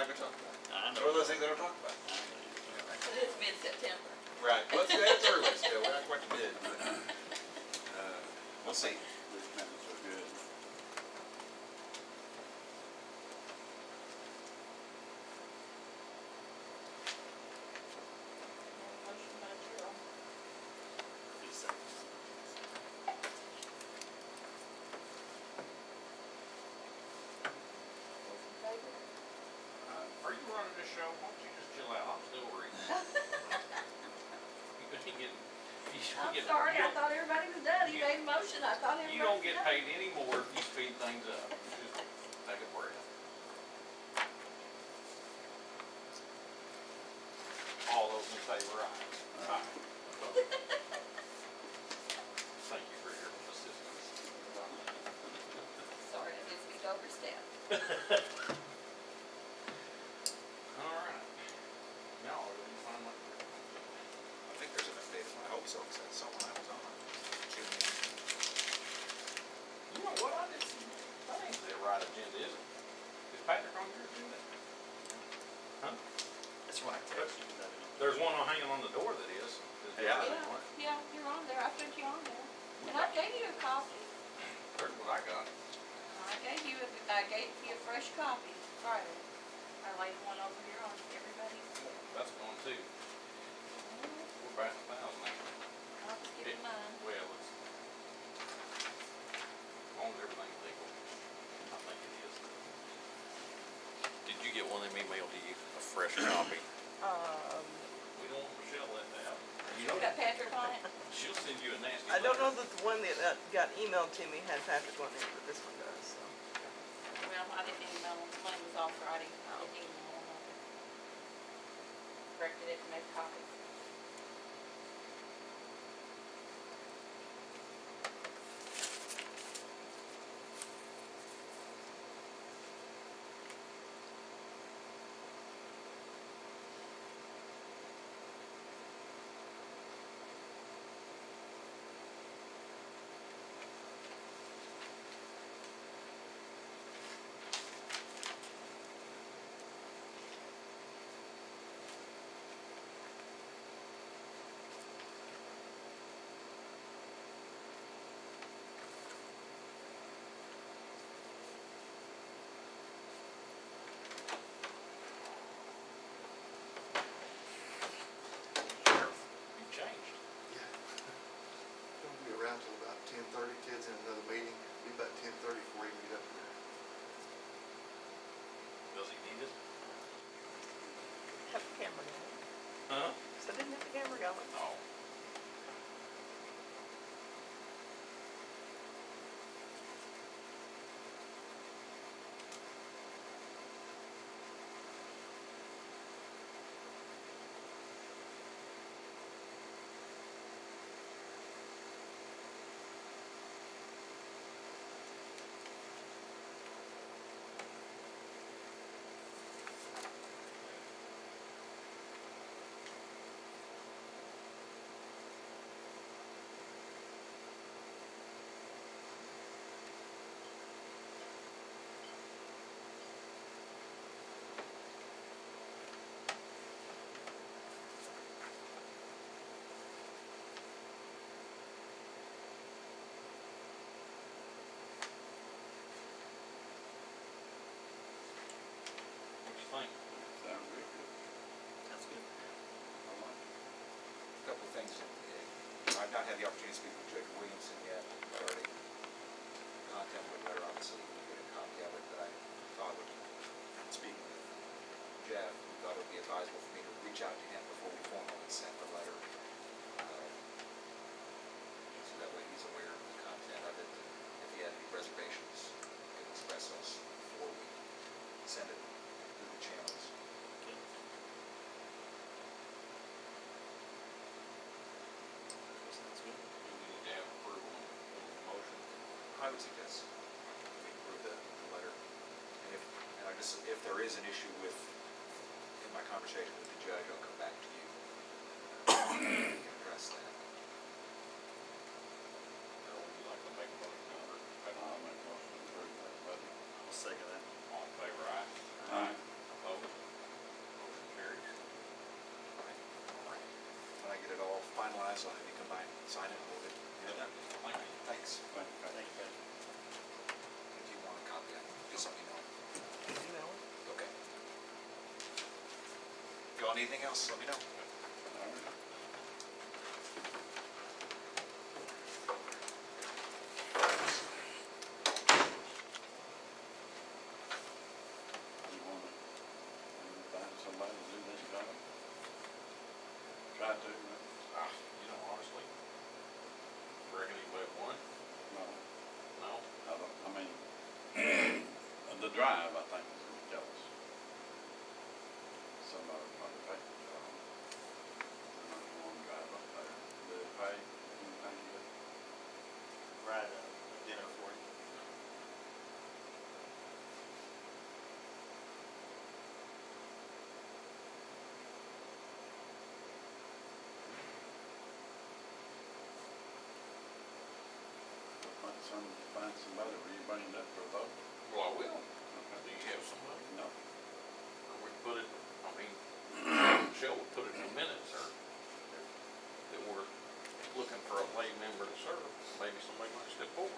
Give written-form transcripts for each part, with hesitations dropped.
not gonna talk about it. I It's know. one of those things they don't talk about. But it's mid-September. Right, well, that's early still, we're not quite to mid, but, we'll see. These minutes are good. Motion by Gerald. Just seconds. Those in favor? Are you running this show? Why don't you just chill out? I'm still reading. I'm sorry, I thought everybody was done. He made a motion, I thought everybody You don't was get done. paid any more if you speed things up. Just take a breath. All those in favor, aye. Aye. Thank you for your assistance. Sorry, I did speak overstep. All right. Now, are you find what? I think there's an update, I hope so, because that's someone I was on. You know what? I did some, that ain't the right agenda, is it? Is Patrick on your agenda? Huh? That's why I text you that. There's one hanging on the door that is. Yeah. Yeah, you're on there, I put you on there. And I gave you a copy. There's what I got. I gave you a fresh copy Friday. I laid one over here on everybody's desk. That's going too. We're back to 1,000 now. I'll just give you mine. Well, it's, as long as everything's legal, I think it is. Did you get one of them emailed to you, a fresh copy? We don't want Michelle let that out. You got Patrick on it? She'll send you a nasty I don't know letter. that the one that got emailed to me had Patrick on it, but this one does, so. Well, I didn't email him, mine was off Friday, I didn't email him. Corrected it and made copies. You changed. Yeah. Don't be around till about 10:30, Ted's in another meeting, be about 10:30 before he can get up here. Does he need it? Have the camera going. Huh? So didn't have the camera going. No. What do you think? Sounds good. That's good. I like it. A couple of things, I've not had the opportunity to speak with Judge Williamson yet, regarding content of the letter, obviously, we get a copy of it, but I thought would, speaking with Jeff, we thought it would be advisable for me to reach out to him before we formally send the letter. So that way he's aware of the content of it, and if he had any reservations, he can express those before we send it through the channels. Sounds good. Do we need to have approval of the motion? I would suggest we approve the letter. And if there is an issue with, in my conversation with the judge, I'll come back to you. We can address that. Or would you like to make a motion or? I'll make a motion to approve that budget. I'll second that. All in favor, aye. Aye. Opposed? sign it, hold it. Yeah. Thank you. Thanks. Thank you. If you want a copy, I can just let me know. Email it. Okay. If y'all need anything else, let me know. All right. You wanna find somebody to do this job? Try to, but You know, honestly, reckon anybody want it? no, No? I don't, I mean, the drive, I think, is ridiculous. Somebody would probably take the job. I'm not going to drive up there. Do they pay anything good? Right, dinner for you. Find somebody, will you bring it up for a vote? Well, I will. Okay. Do you have somebody? No. Or we can put it, I mean, Michelle would put it in the minutes, or that we're looking for a lay member to serve. Maybe somebody might step forward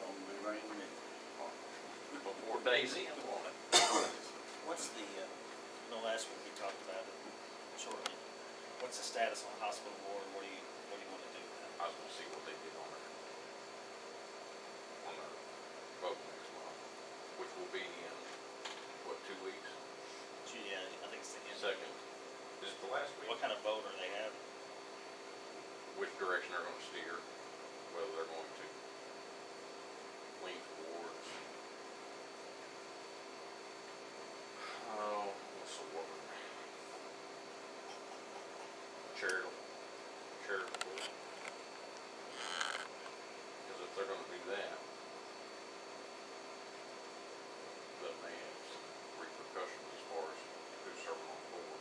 Won't be raining it. before days in. What's the, last week we talked about it shortly. What's the status on hospital board? What do you want to do with that? I was gonna see what they did on their vote next month, which will be in, what, 2 weeks? Yeah, I think it's the end. Second, is it the last week? What kind of vote are they having? Which direction they're gonna steer, whether they're going to lean towards, what's the word? Charitable. Because if they're gonna do that, that may have some repercussions as far as who's serving on the board.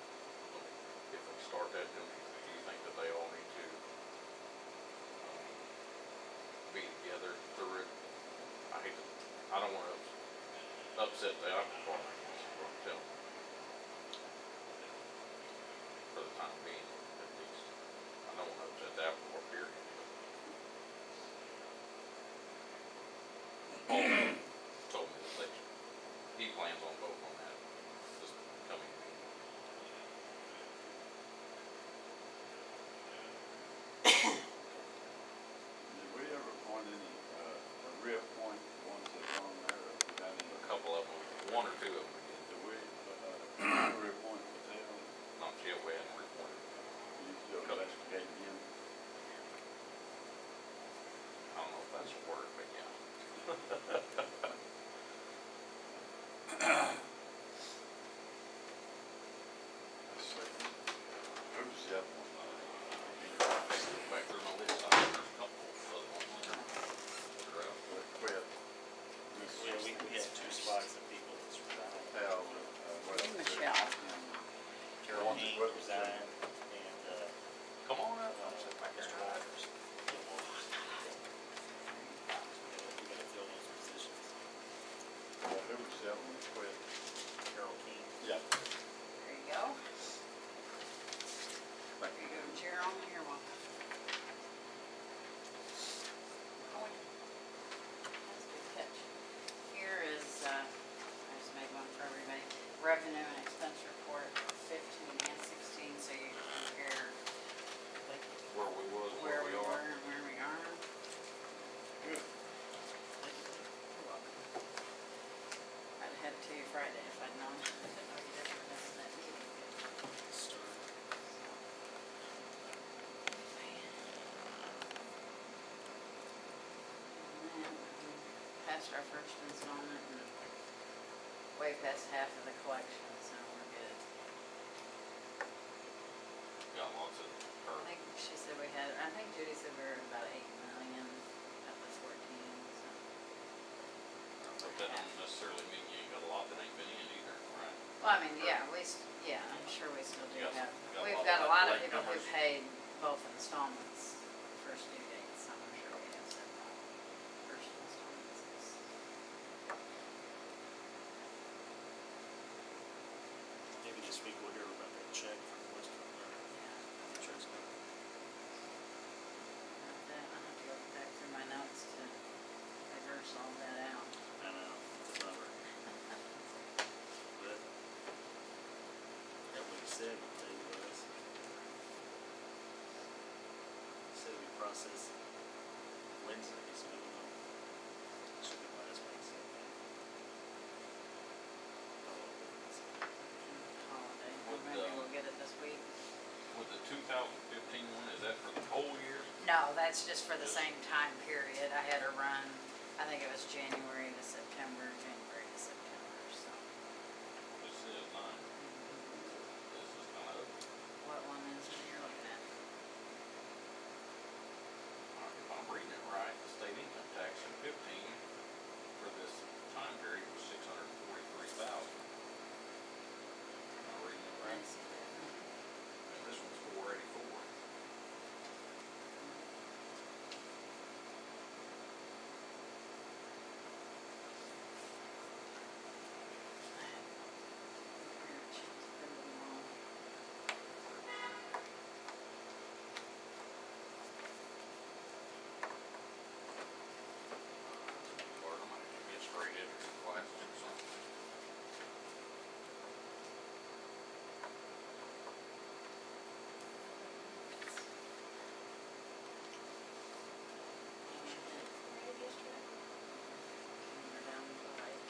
If they start that, then do you think that they all need to be together through it? I don't wanna upset the apple cart, is what I'm telling you. For the time being, at least. I don't wanna upset the apple cart, period. Paul told me that he plans on voting on that this coming meeting. Did we ever appoint any, reappoint the ones that are on there, or we got any? A couple of them, one or two of them again. Did we, reappoint Patel? Not yet, we hadn't reported. You still investigating him? I don't know if that's a word, but yeah. Let's see. Who's the other one? Back through my list, there's a couple of other ones that are out. Quit. Yeah, we had 2 spots of people that's resigned. Patel, Michelle. Carol King resigned, and, Come on up. I'm sitting back Mr. there. Rogers. We gotta fill those positions. who was the other one that quit? Carol King. Yeah. There you go. There you go, Gerald, you're welcome. Oh, that's a good catch. Here is, I just made one for everybody, revenue and expense report, 15 and 16, so you can compare Where we was, and where we are. were and where we are. Good. You're welcome. I'd head to you Friday if I'd known. I didn't know you did that meeting. And then we passed our first installment and way past half of the collection, so we're good. Got lots of, I think she said we had, I think Judy said we were at about 8 million, that was 14, so. but that don't necessarily mean you ain't got a lot that ain't been in either, right? Well, I mean, yeah, yeah, I'm sure we still do You got- have, you got a we've lot got a of lot of late people who numbers. paid both installments, first due dates, so I'm sure we have some first installments. Maybe this week we'll hear about that check from Western, Yeah. insurance company. process Wednesday, so I don't know. Should be last Wednesday. Holiday, or Would, maybe we'll get it this week. With the 2015 one, is that for the whole year? No, that's just for the same time period. I had to run, I think it was January to September, so. This is mine. This is kind of, What one is it you're looking at? if I'm reading it right, the state income tax in 15 for this time period was 643,000. Am I reading it right? Yes. And this one's 484. Or I might have to get straight into the classes or something. We're down to the lake.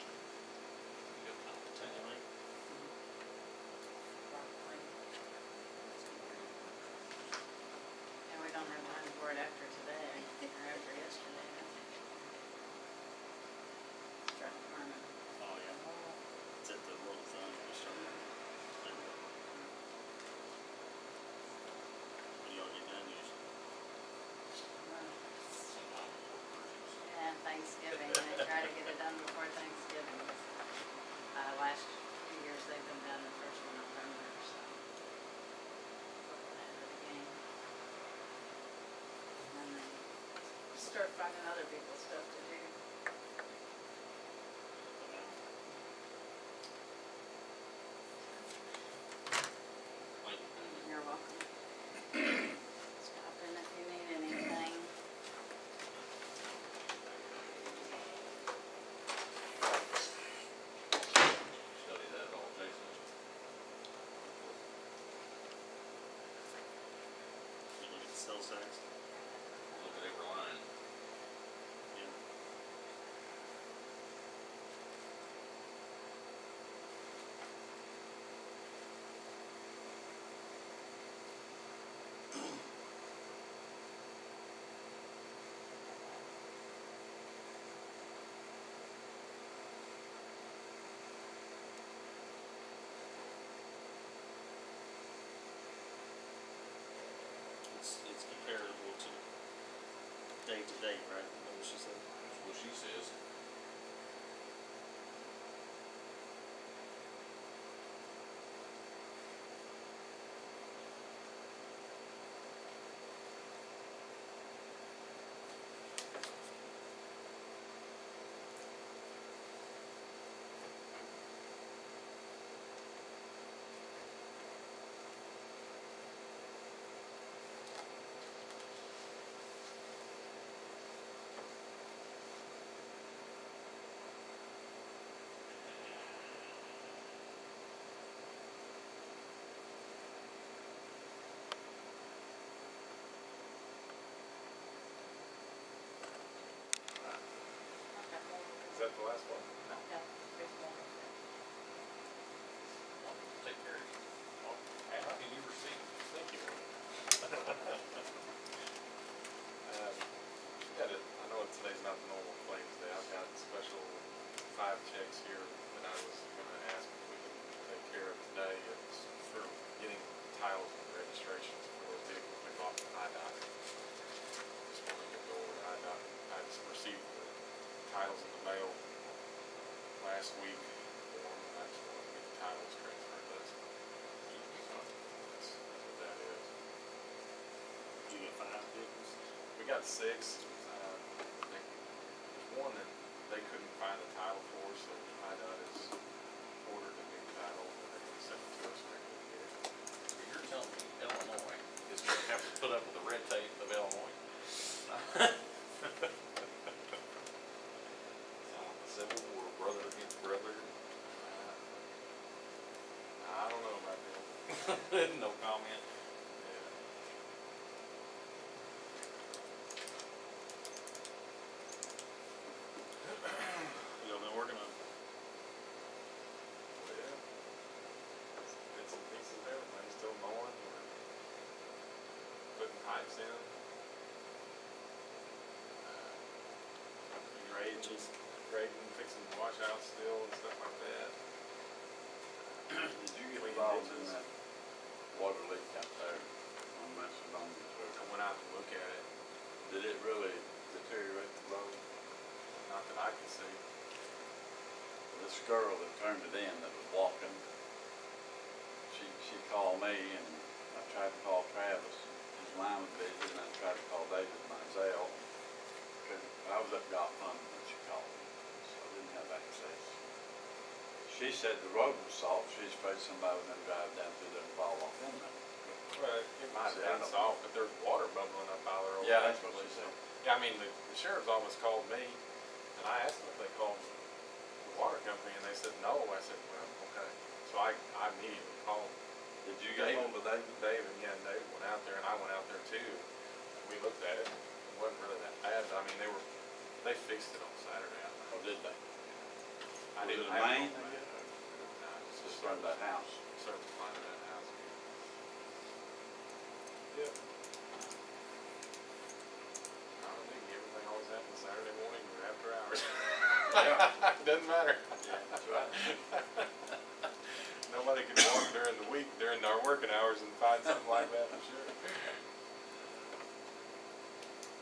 You got time to tell me. And we don't have time for it after today, or after yesterday, I think. Start farming. Oh, yeah. It's at the World of Thunder, we started. When y'all get done usually. And Thanksgiving, they try to get it done before Thanksgiving. Last few years, they've been done the first of November, so. Ahead of the game. And then they start finding other people's stuff to do. Like, You're welcome. Stop in if you need anything. study that at all, Jason? You look at the sales tax. Look at every line. Yeah. It's comparable to day to day, right? Is that what she said? That's what she says. Is that the last one? Yeah, there's more. Take care of you. Oh, can you receive? Thank you. I know today's not the normal claims day. I've got special 5 checks here that I was gonna ask if we can take care of today. It's for getting titles and registrations for those vehicles we bought from IDOT. Just wanted to go over to IDOT. I just received the titles in the mail last week for them, and I just wanted to get the titles transferred to us. So that's what that is. Did you get 5 vehicles? We got 6. I think there's one that they couldn't find a title for, so IDOT has ordered a new title, and they're gonna send it to us when we get it. So you're telling me Illinois is gonna have to put up with the red tape of Illinois? Sound like the Civil War, brother against brother. I don't know about them. No comment. Yeah. sheriff's in. Grading, fixing washouts still and stuff like that. Did you get Cleaning involved in ditches. that water leak out there on Macedonia I too? went out to look at it, Did it really deteriorate the road? not that I can see. This girl that turned it in that was walking, she called me and I tried to call Travis. His line was busy and I tried to call David myself. I was up golf hunting when she called me, so I didn't have access. She said the road was soft. She's afraid somebody was gonna drive down through there and fall off in there. Well, it might have See, I been don't- soft, but there's water bubbling up out there. Yeah, that's what she said. Yeah, I mean, the sheriff's office called me, and I asked them if they called the water company, and they said no. I said, well, okay. So I immediately called. Did you get hold of David? David, yeah, and David went out there, and I went out there too. And we looked at it, and it wasn't really that bad. I mean, they fixed it on Saturday, I think. Or did they? I Was didn't it a have main? it on my- No, it's Just from that house? service line in that house. Yeah. I don't think everything always happens Saturday morning or after hours. Yeah. Doesn't matter. Yeah, that's right. Nobody can walk during the week, during our working hours and find something like that for sure.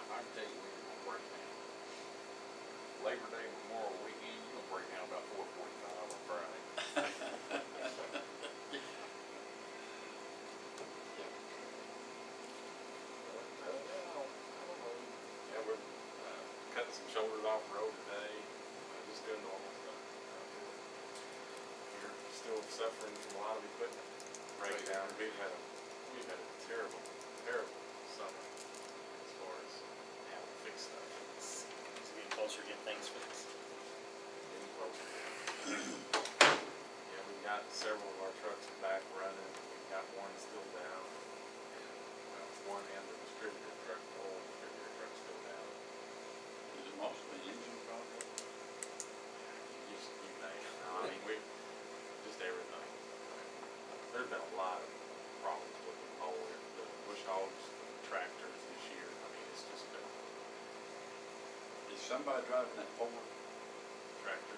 I can tell you when you're gonna break down. Labor Day, Memorial Weekend, you're gonna break down about 4:45 on Friday. Yeah, we're cutting some shoulders off the road today, just doing normal stuff. We're still suffering from a lot of equipment breakdown. We've had a terrible, terrible summer as far as how to fix stuff. It's getting closer, getting things fixed. Getting closer. Yeah, we've got several of our trucks back running. We've got one still down. And, well, one and the distributor truck, the old distributor truck still down. Is it mostly engine problem? You name it. I mean, just everything. There's been a lot of problems with the bush hogs, the tractors this year. I mean, it's just been Is somebody driving that Ford? tractor.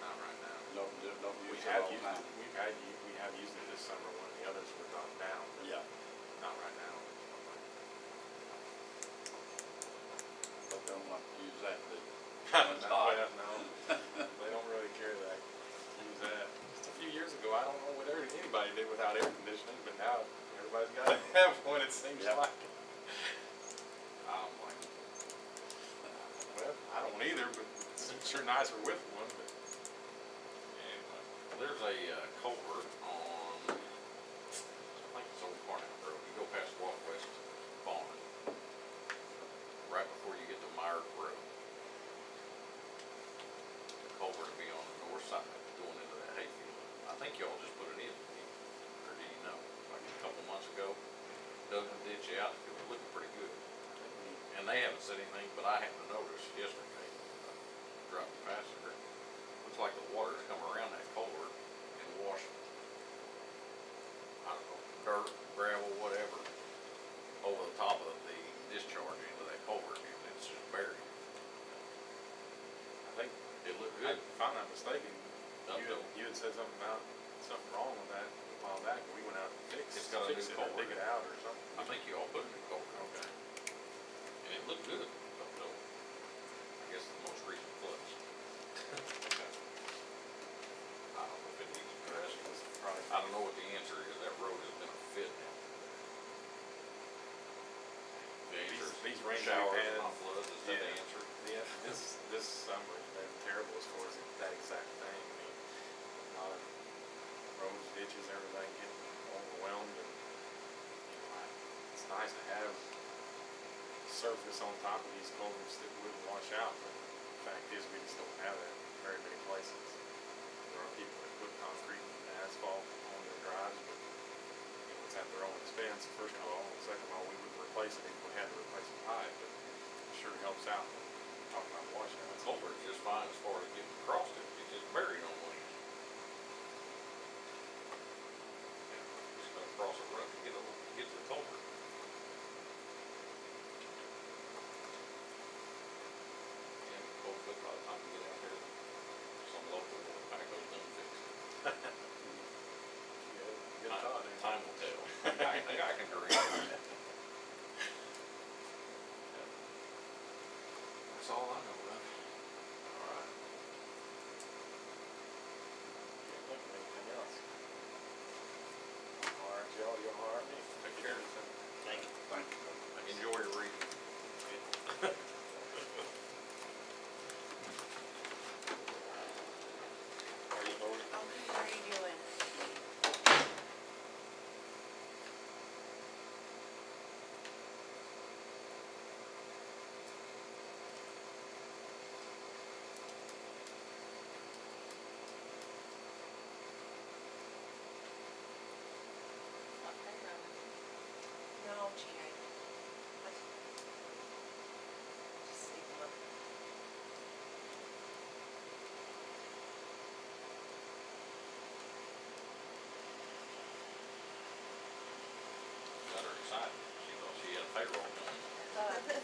Not right now. Don't We use it have all the used time. it, we have used it this summer when the others were knocked down, but Yeah. not right now. But they don't like to use that, do they? Not yet, no. They don't really care that, use that. Just a few years ago, I don't know what anybody did without air conditioning, but now everybody's gotta have one, it seems Yep. like. I don't like it. Well, I don't either, but it's sure nicer with one, but Anyway, there's a culvert on, I think it's Old Cornell Road. You go past Walkwest Farm, right before you get to Meyer Road. The culvert will be on the north side going into that hayfield. I think y'all just put it in, or do you know? Like a couple months ago, dug the ditch out, it was looking pretty good. And they haven't said anything, but I happened to notice yesterday, dropping past there, looks like the water's come around that culvert and washed, I don't know, dirt, gravel, whatever, over the top of the discharge into that culvert, and it's just buried. I think, It looked good. if I'm not mistaken, Uphill. you had said something about something wrong with that a while back, and we went out and fixed It's got a it new or dig culvert. it out or something. I think you all put a new culvert. Okay. And it looked good up till, I guess, the most recent floods. Okay. I don't know if it needs addressed. That's probably. I don't know what the answer is. That road has been a fit now. The answer is These rains we've showers had, and not floods. Is that the yeah. answer? Yeah, this summer has been terrible as far as that exact thing. I mean, a lot of roads, ditches, everything getting overwhelmed, and it's nice to have surface on top of these culverts that wouldn't wash out. But the fact is, we just don't have that in very many places. There are people that put concrete and asphalt on their drives, but it's at their own expense. First of all, and second of all, we would replace it if we had to replace the pipe, but it sure helps out. Talking about washouts. Culvert's just fine as far as getting across it. It's just buried on one end. Just gotta cross a road to get to the culvert. That's all I know of. All right. Can't think of anything else. All right, y'all, you'll hire me. Take care. Thank you. Thank you. Enjoy your reading. How are you, Lord? Okay, how are you doing? Okay, Rowan. No, gee, just leave them up. Got her excited. She thought she had payroll going.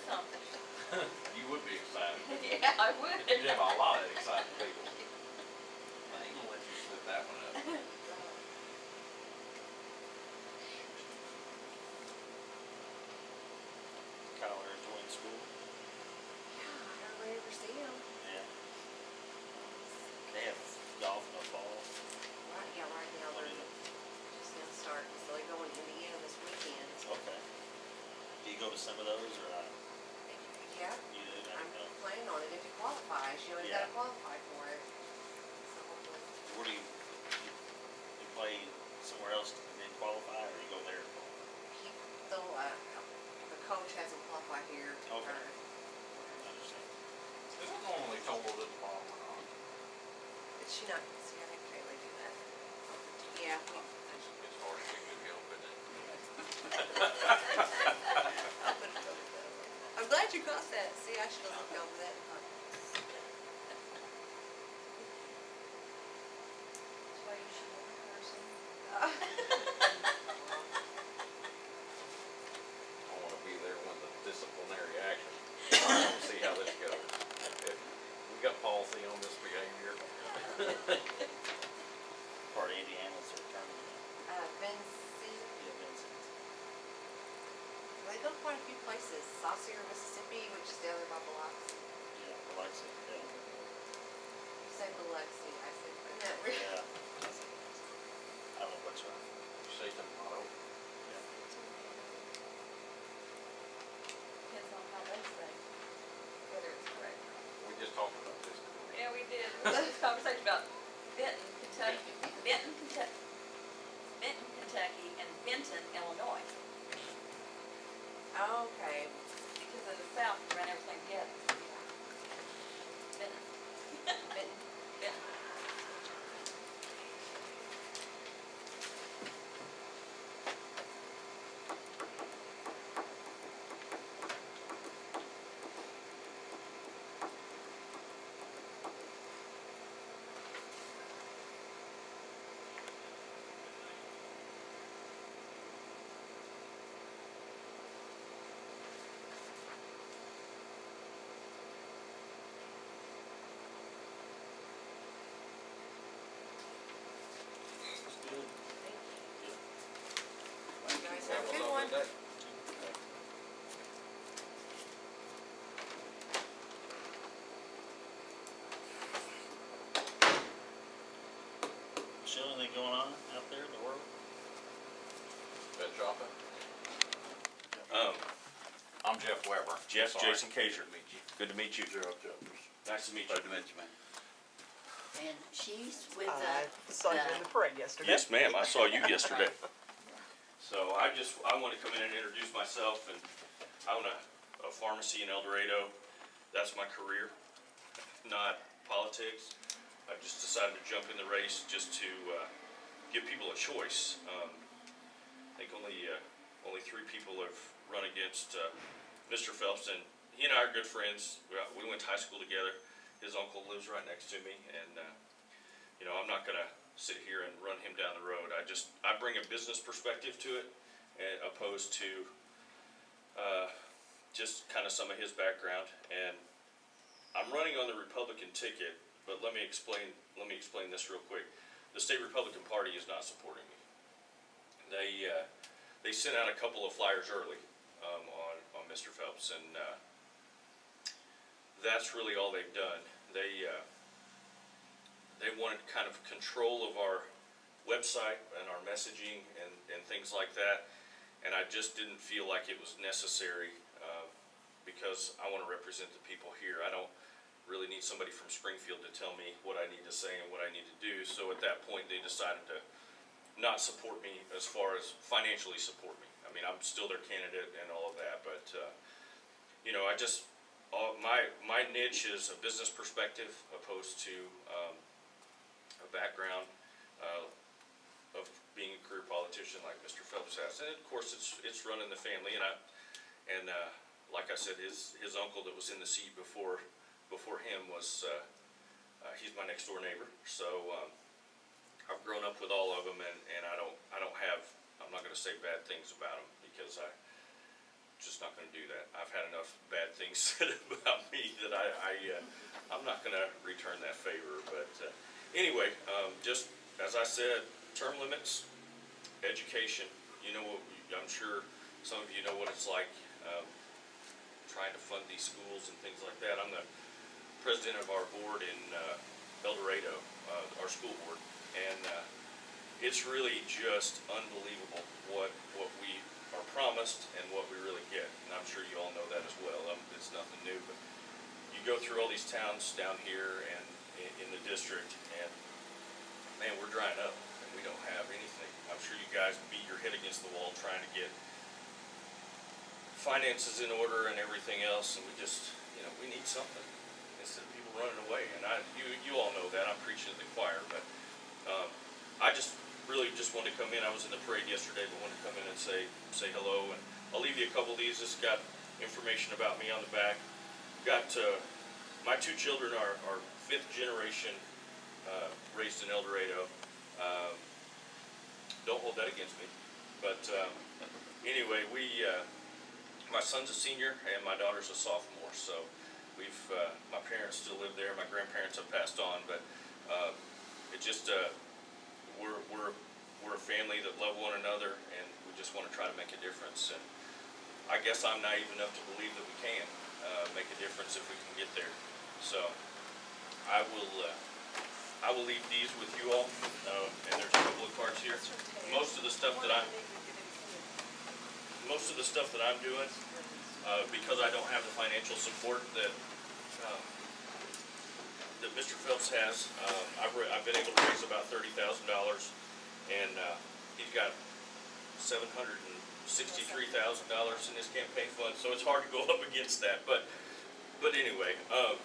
Something. You would be excited. Yeah, I would. You have a lot of excited people. I ain't gonna let you slip that one up. Kyle, are enjoying school? Yeah, I hardly ever see them. Yeah. They have golf in the fall. Right, yeah, right now What they're is it? just gonna start, so they go in Indiana this weekend. Okay. Do you go to some of those or not? Yeah, You do? I'm No. planning on it if it qualifies, you know, you Yeah. gotta qualify for it. So hopefully, Where do you play somewhere else and then qualify, or you go there? though, the coach hasn't qualified here. Okay. or- I understand. Is it normally told at the bottom or not? Is she not, see, I think Kaylee do that. Yeah, It's hard to get good help, isn't it? I'll put it over that way. I'm glad you caught that, see, I should have looked over that. that's why you should have a person. I wanna be there when the disciplinary action. See how this goes. We got policy on this behavior. Part of Indiana's their tournament. Vinci, Yeah, Vincent's. they go quite a few places, Saucier, Mississippi, which is the other by Biloxi. Yeah, Biloxi, yeah. You say Biloxi, I said, isn't that weird? Yeah. I don't know what's right. You say tomato. Yeah. Depends on how they say. Whether it's correct. We just talked about this. Yeah, we did. We had this conversation about Benton, Kentucky, Benton, Kentucky, and Benton, Illinois. Okay. Because in the South, you run everything together. Benton, Benton. Benton. It's good. Good. You guys have a Have a good lovely one. day. Michelle, anything going on out there in the world? Bed shopping? I'm Jeff Weber. Jeff, Sorry. Jason Kaiser. Good to meet you. Good to meet you. Gerald Jeffers. Nice to meet you. Pleasure to meet you, man. And she's with, I saw you in the parade yesterday. Yes, ma'am, I saw you yesterday. So I want to come in and introduce myself, and I own a pharmacy in El Dorado. That's my career, not politics. I just decided to jump in the race just to give people a choice. I think only 3 people have run against Mr. Phelps, and he and I are good friends. We went to high school together. His uncle lives right next to me, and I'm not gonna sit here and run him down the road. I bring a business perspective to it, opposed to just kind of some of his background. And I'm running on the Republican ticket, but let me explain this real quick. The state Republican Party is not supporting me. They sent out a couple of flyers early on Mr. Phelps, and that's really all they've done. They wanted kind of control of our website and our messaging and things like that. And I just didn't feel like it was necessary, because I want to represent the people here. I don't really need somebody from Springfield to tell me what I need to say and what I need to do. So at that point, they decided to not support me as far as financially support me. I mean, I'm still their candidate and all of that, but, you know, my niche is a business perspective opposed to, a background, of being a career politician like Mr. Phelps has. And of course, it's running the family, and like I said, his uncle that was in the seat before him was, he's my next door neighbor. So, I've grown up with all of them, and I'm not gonna say bad things about them, because I'm just not gonna do that. I've had enough bad things said about me that I'm not gonna return that favor. But, anyway, just as I said, term limits, education, you know, I'm sure some of you know what it's like, trying to fund these schools and things like that. I'm the president of our board in, El Dorado, our school board, and, it's really just unbelievable what we are promised and what we really get. And I'm sure you all know that as well. It's nothing new, but you go through all these towns down here and in the district, and man, we're drying up and we don't have anything. I'm sure you guys beat your head against the wall trying to get finances in order and everything else, and we just, you know, we need something instead of people running away. And you all know that. I'm preaching to the choir, but I just really just wanted to come in. I was in the parade yesterday, but wanted to come in and say hello. And I'll leave you a couple of these. This got information about me on the back. Got my two children are fifth generation, raised in El Dorado. Don't hold that against me. But anyway, my son's a senior and my daughter's a sophomore. So my parents still live there. My grandparents have passed on, but it just we're a family that love one another, and we just want to try to make a difference. And I guess I'm naive enough to believe that we can make a difference if we can get there. So I will leave these with you all, and there's a couple of cards here. Most of the stuff that I'm doing, because I don't have the financial support that Mr. Phelps has, I've been able to raise about $30,000, and he's got $763,000 in his campaign fund, so it's hard to go up against that. But anyway, a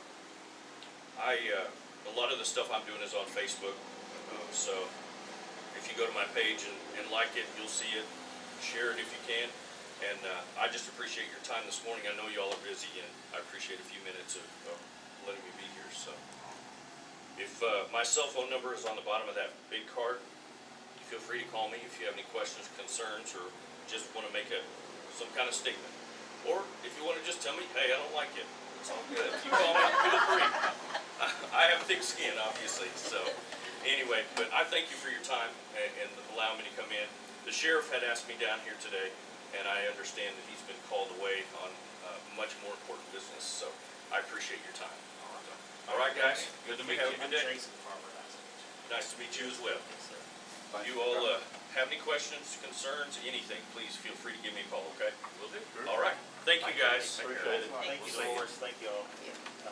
lot of the stuff I'm doing is on Facebook, so if you go to my page and like it, you'll see it. Share it if you can. And I just appreciate your time this morning. I know you all are busy, and I appreciate a few minutes of letting me be here. So, if my cell phone number is on the bottom of that big card, feel free to call me if you have any questions, concerns, or just want to make some kind of statement. Or if you want to just tell me, hey, I don't like it. It's all good. You call me, feel free. I have thick skin, obviously. So, anyway, but I thank you for your time and allowing me to come in. The sheriff had asked me down here today, and I understand that he's been called away on much more important business. So, I appreciate your time. All right, guys. Good to meet you. Have a good day. Nice to meet you as well. You all have any questions, concerns, anything, please feel free to give me a call, okay? Will do. All right. Thank you, guys. Appreciate it. Thank you, Lord. Thank you all. Yeah.